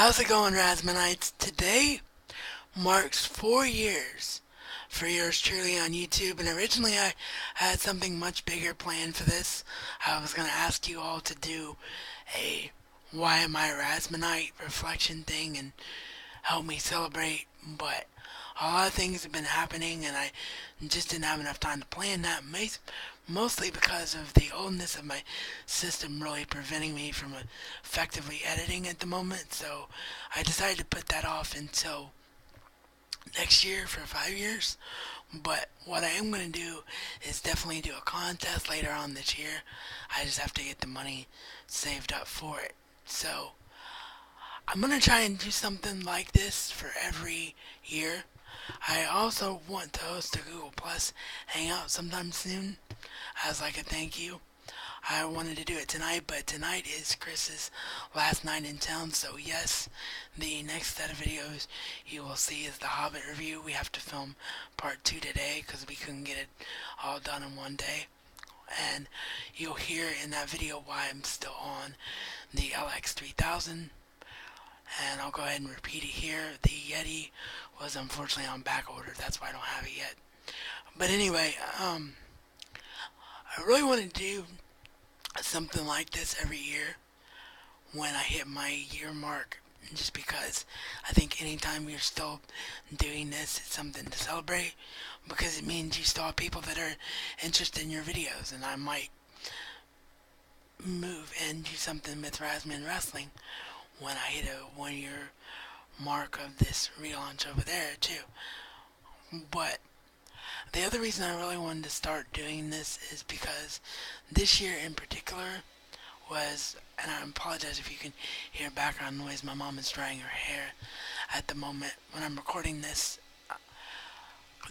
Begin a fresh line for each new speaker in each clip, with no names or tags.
How's it going, Rasmanites? Today marks 4 years for yours truly on YouTube, and originally I had something much bigger planned for this. I was going to ask you all to do a Why Am I Rasmanite reflection thing and help me celebrate, but a lot of things have been happening, and I just didn't have enough time to plan that. Mostly because of the oldness of my system really preventing me from effectively editing at the moment. So I decided to put that off until next year for 5 years. But what I am going to do is definitely do a contest later on this year. I just have to get the money saved up for it. So I'm going to try and do something like this for every year. I also want to host a Google Plus Hangout sometime soon as like a thank you. I wanted to do it tonight, but tonight is Chris's last night in town, so yes, the next set of videos you will see is the Hobbit review. We have to film part 2 today because we couldn't get it all done in one day. And you'll hear in that video why I'm still on the LX3000. And I'll go ahead and repeat it here. The Yeti was unfortunately on back order. That's why I don't have it yet. But anyway, I really want to do something like this every year when I hit my year mark. Just because I think anytime you're still doing this, it's something to celebrate because it means you still have people that are interested in your videos, and I might move and do something with Rasman Wrestling when I hit a 1 year mark of this relaunch over there too. But the other reason I really wanted to start doing this is because this year in particular was, and I apologize if you can hear background noise, my mom is drying her hair at the moment when I'm recording this.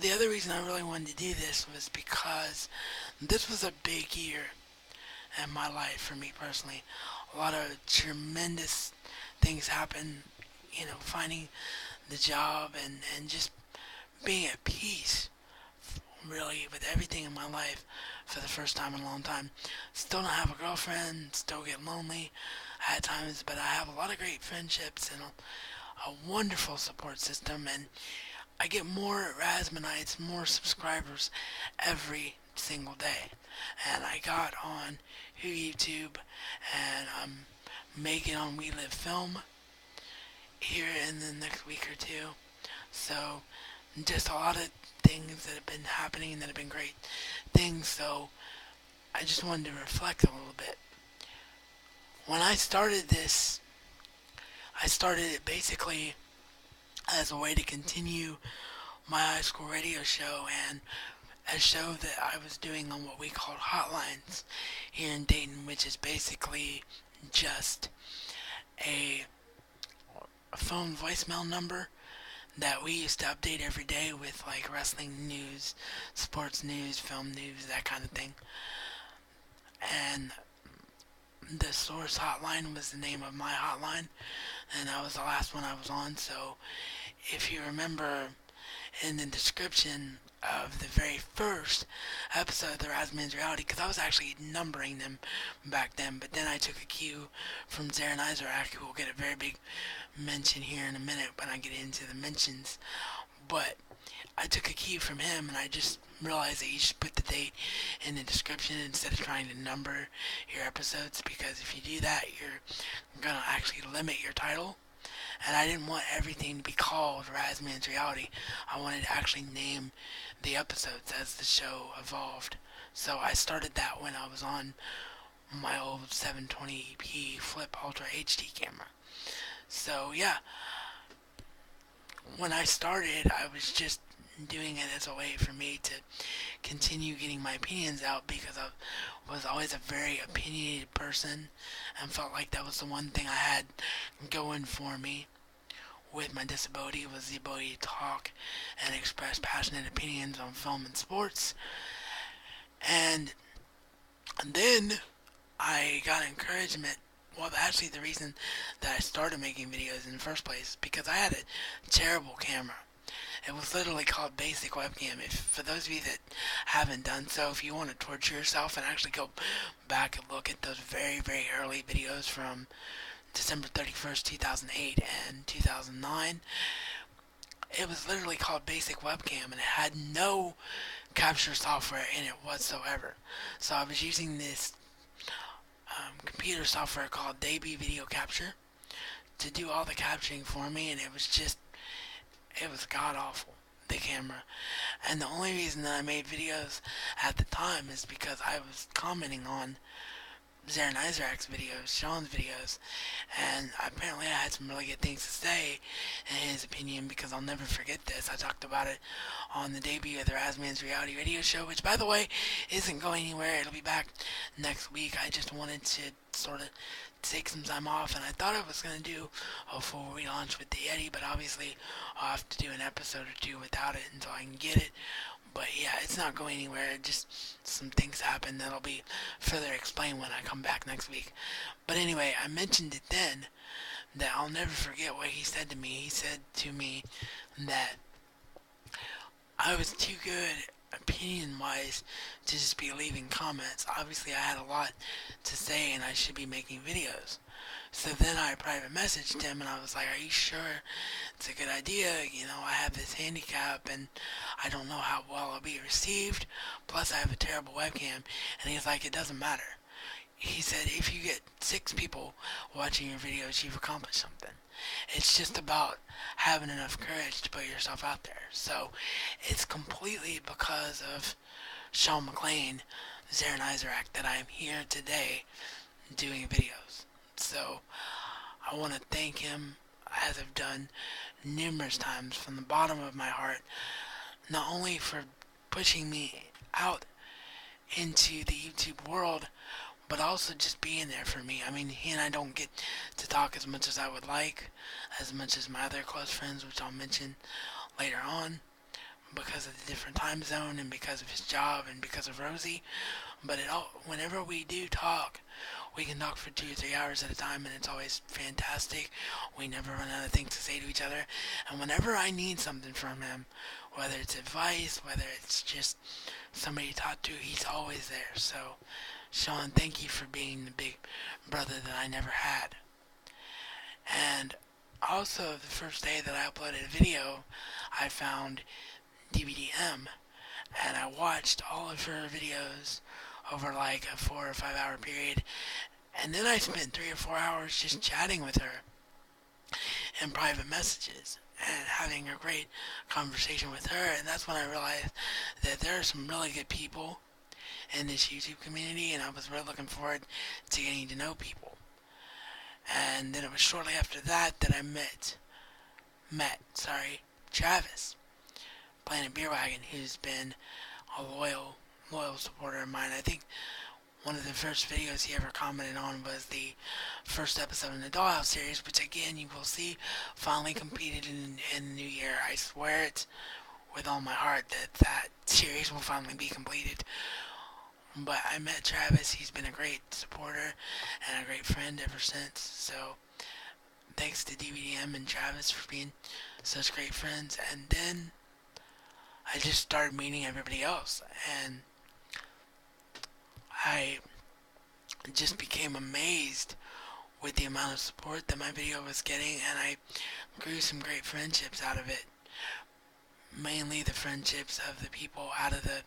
The other reason I really wanted to do this was because this was a big year in my life for me personally. A lot of tremendous things happened, finding the job and just being at peace really with everything in my life for the first time in a long time. Still don't have a girlfriend, still get lonely at times, but I have a lot of great friendships and a wonderful support system, and I get more Rasmanites, more subscribers every single day. And I got on YouTube, and I'm making on We Live Film here in the next week or two. So just a lot of things that have been happening that have been great things. So I just wanted to reflect a little bit. When I started this, I started it basically as a way to continue my high school radio show and a show that I was doing on what we called hotlines here in Dayton, which is basically just a phone voicemail number that we used to update every day with like wrestling news, sports news, film news, that kind of thing. And the source hotline was the name of my hotline, and that was the last one I was on. So if you remember in the description of the very first episode of the Razman's Reality, because I was actually numbering them back then, but then I took a cue from Zarin Izarak, who will get a very big mention here in a minute when I get into the mentions. But I took a cue from him, and I just realized that you should put the date in the description instead of trying to number your episodes, because if you do that, you're gonna actually limit your title. And I didn't want everything to be called Razman's Reality. I wanted to actually name the episodes as the show evolved. So I started that when I was on my old 720p Flip Ultra HD camera. So yeah, when I started, I was just doing it as a way for me to continue getting my opinions out because I was always a very opinionated person and felt like that was the one thing I had going for me with my disability was the ability to talk and express passionate opinions on film and sports. And then I got encouragement. Well, actually, the reason that I started making videos in the first place is because I had a terrible camera. It was literally called Basic Webcam. For those of you that haven't done so, if you want to torture yourself and actually go back and look at those very, very early videos from December 31st, 2008 and 2009. It was literally called Basic Webcam and it had no capture software in it whatsoever. So I was using this computer software called Debut Video Capture to do all the capturing for me, and it was god awful, the camera. And the only reason that I made videos at the time is because I was commenting on Zaren Isaac's videos, Sean's videos, and apparently I had some really good things to say in his opinion, because I'll never forget this. I talked about it on the debut of the Razman's reality radio show, which by the way isn't going anywhere. It'll be back next week. I just wanted to sort of take some time off, and I thought I was going to do a full relaunch with the Yeti, but obviously I'll have to do an episode or two without it until I can get it. But yeah, it's not going anywhere. Just some things happen that'll be further explained when I come back next week. But anyway, I mentioned it then that I'll never forget what he said to me. He said to me that I was too good opinion wise to just be leaving comments. Obviously, I had a lot to say and I should be making videos. So then I private messaged him and I was like, are you sure it's a good idea? You know, I have this handicap and I don't know how well I'll be received. Plus I have a terrible webcam. And he's like, it doesn't matter. He said, if you get 6 people watching your videos, you've accomplished something. It's just about having enough courage to put yourself out there. So it's completely because of Sean McLean, Zaren Isaac, that I am here today doing videos. So I want to thank him, as I've done numerous times from the bottom of my heart, not only for pushing me out into the YouTube world, but also just being there for me. I mean, he and I don't get to talk as much as I would like, as much as my other close friends, which I'll mention later on, because of the different time zone and because of his job and because of Rosie. But whenever we do talk, we can talk for 2 or 3 hours at a time, and it's always fantastic. We never run out of things to say to each other. And whenever I need something from him, whether it's advice, whether it's just somebody to talk to, he's always there. So, Sean, thank you for being the big brother that I never had. And also, the first day that I uploaded a video, I found DVDM, and I watched all of her videos over like a 4 or 5 hour period, and then I spent 3 or 4 hours just chatting with her in private messages and having a great conversation with her. And that's when I realized that there are some really good people in this YouTube community, and I was really looking forward to getting to know people. And then it was shortly after that that I met Travis, Planet Beer Wagon, who's been a loyal supporter of mine. I think one of the first videos he ever commented on was the first episode in the Dollhouse series, which again you will see finally completed in the new year. I swear it with all my heart that series will finally be completed. But I met Travis. He's been a great supporter and a great friend ever since. So thanks to DVDM and Travis for being such great friends. And then I just started meeting everybody else, and I just became amazed with the amount of support that my video was getting, and I grew some great friendships out of it. Mainly the friendships of the people out of the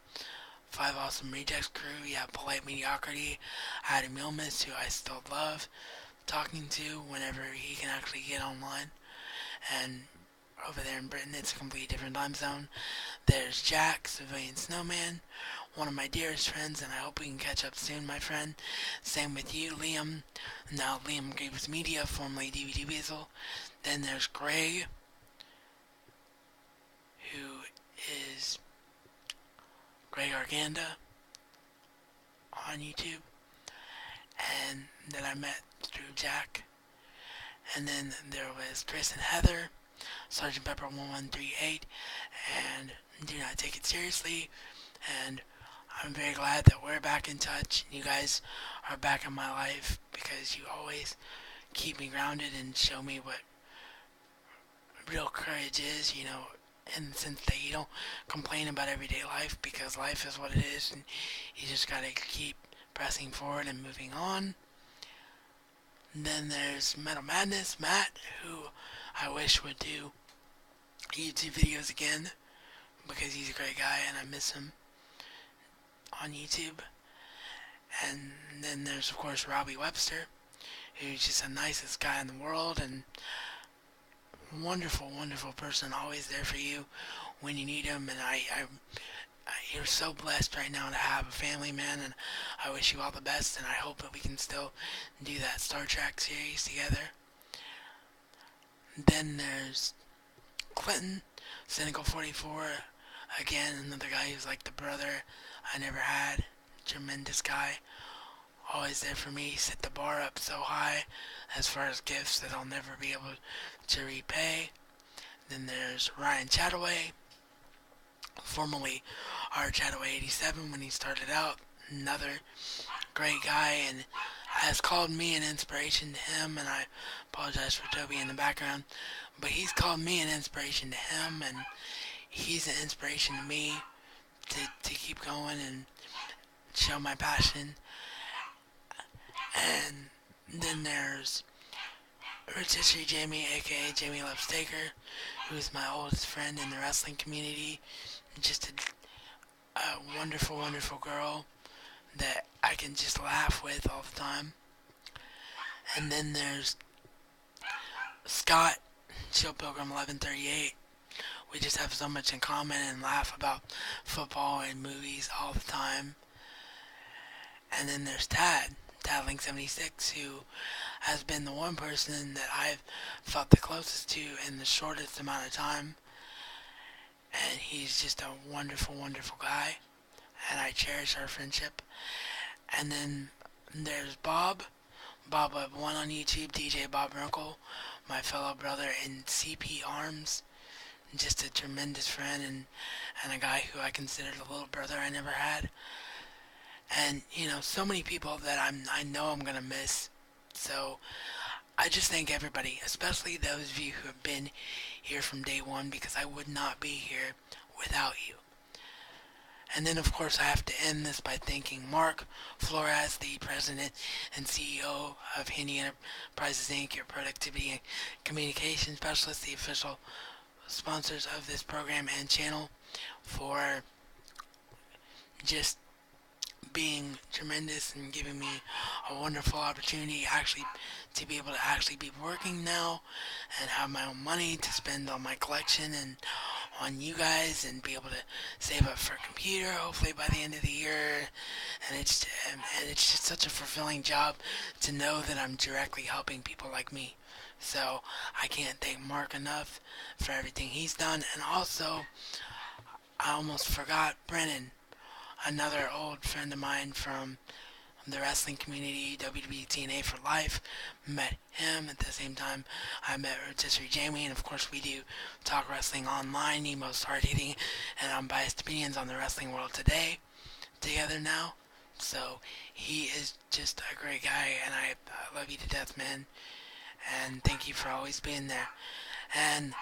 5 Awesome Rejects crew. You have Polite Mediocrity, Adam Milmus, who I still love talking to whenever he can actually get online. And over there in Britain, it's a completely different time zone. There's Jack, Civilian Snowman, one of my dearest friends, and I hope we can catch up soon, my friend. Same with you, Liam. Now Liam Graves Media, formerly DVD Weasel. Then there's Greg, who is Greg Arganda on YouTube, and that I met through Jack. And then there was Chris and Heather, Sergeant Pepper 1138, and Do Not Take It Seriously. And I'm very glad that we're back in touch. You guys are back in my life because you always keep me grounded and show me what real courage is, you know, in the sense that you don't complain about everyday life, because life is what it is and you just gotta keep pressing forward and moving on. Then there's Metal Madness, Matt, who I wish would do YouTube videos again because he's a great guy and I miss him on YouTube. And then there's, of course, Robbie Webster, who's just the nicest guy in the world and wonderful, wonderful person, always there for you when you need him. And you're so blessed right now to have a family, man, and I wish you all the best, and I hope that we can still do that Star Trek series together. Then there's Clinton, Cynical 44, again, another guy who's like the brother I never had, tremendous guy, always there for me, set the bar up so high as far as gifts that I'll never be able to repay. Then there's Ryan Chataway, formerly our Chataway 87 when he started out, another great guy and has called me an inspiration to him, and I apologize for Toby in the background, but he's called me an inspiration to him, and he's an inspiration to me to keep going and show my passion. And then there's Rotisserie Jamie, aka Jamie Loves Taker, who's my oldest friend in the wrestling community. Just a wonderful, wonderful girl that I can just laugh with all the time. And then there's Scott, Chill Pilgrim 1138. We just have so much in common and laugh about football and movies all the time. And then there's Tadling76, who has been the one person that I've felt the closest to in the shortest amount of time. And he's just a wonderful, wonderful guy. And I cherish our friendship. And then there's Bob Web 1 on YouTube, DJ Bob Runkle, my fellow brother in CP Arms. Just a tremendous friend and a guy who I considered a little brother I never had. And, so many people that I know I'm going to miss. So I just thank everybody, especially those of you who have been here from day one, because I would not be here without you. And then, of course, I have to end this by thanking Mark Flores, the president and CEO of Handi Enterprises Inc., your productivity and communication specialist, the official sponsors of this program and channel, for just being tremendous and giving me a wonderful opportunity actually to be able to actually be working now and have my own money to spend on my collection and on you guys and be able to save up for a computer hopefully by the end of the year. And it's just such a fulfilling job to know that I'm directly helping people like me. So I can't thank Mark enough for everything he's done. And also, I almost forgot Brennan, another old friend of mine from the wrestling community, WWE TNA for life. Met him at the same time I met Rotisserie Jamie, and of course we do talk wrestling online, the most hard-hitting and unbiased opinions on the wrestling world today together now. So he is just a great guy, and I love you to death, man. And thank you for always being there. And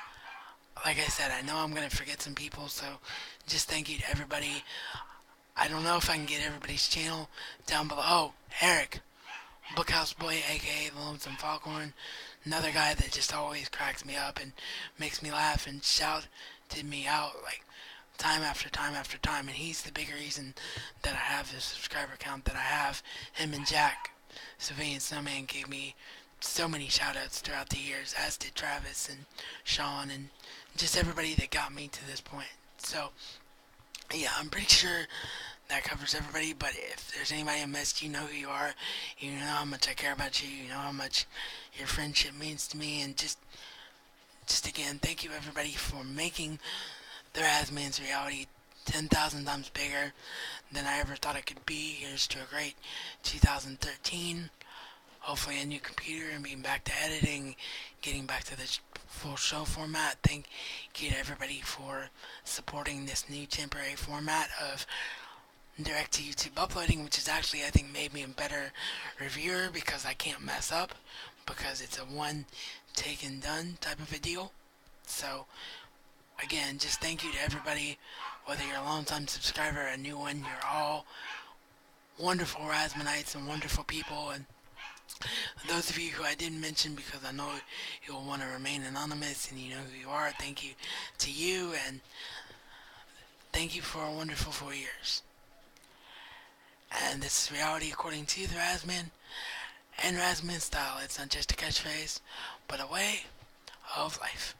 like I said, I know I'm going to forget some people, so just thank you to everybody. I don't know if I can get everybody's channel down below. Oh, Eric, Bookhouse Boy, aka the Lonesome Foghorn, another guy that just always cracks me up and makes me laugh and shouted me out like time after time after time, and he's the big reason that I have the subscriber count that I have. Him and Jack, Civilian Snowman, gave me so many shoutouts throughout the years, as did Travis and Sean and just everybody that got me to this point. So yeah, I'm pretty sure that covers everybody, but if there's anybody I missed, you know who you are, you know how much I care about you, you know how much your friendship means to me, and just again, thank you everybody for making the Razman's reality 10,000 times bigger than I ever thought it could be. Here's to a great 2013, hopefully a new computer and being back to editing, getting back to the full show format. Thank you to everybody for supporting this new temporary format of direct to YouTube uploading, which has actually, I think, made me a better reviewer because I can't mess up because it's a one take and done type of a deal. So again, just thank you to everybody, whether you're a long time subscriber or a new one. You're all wonderful Razmanites and wonderful people, and Those of you who I didn't mention because I know you'll want to remain anonymous and you know who you are, thank you to you and thank you for a wonderful 4 years. And this is reality according to the Razman and Razman style. It's not just a catchphrase, but a way of life.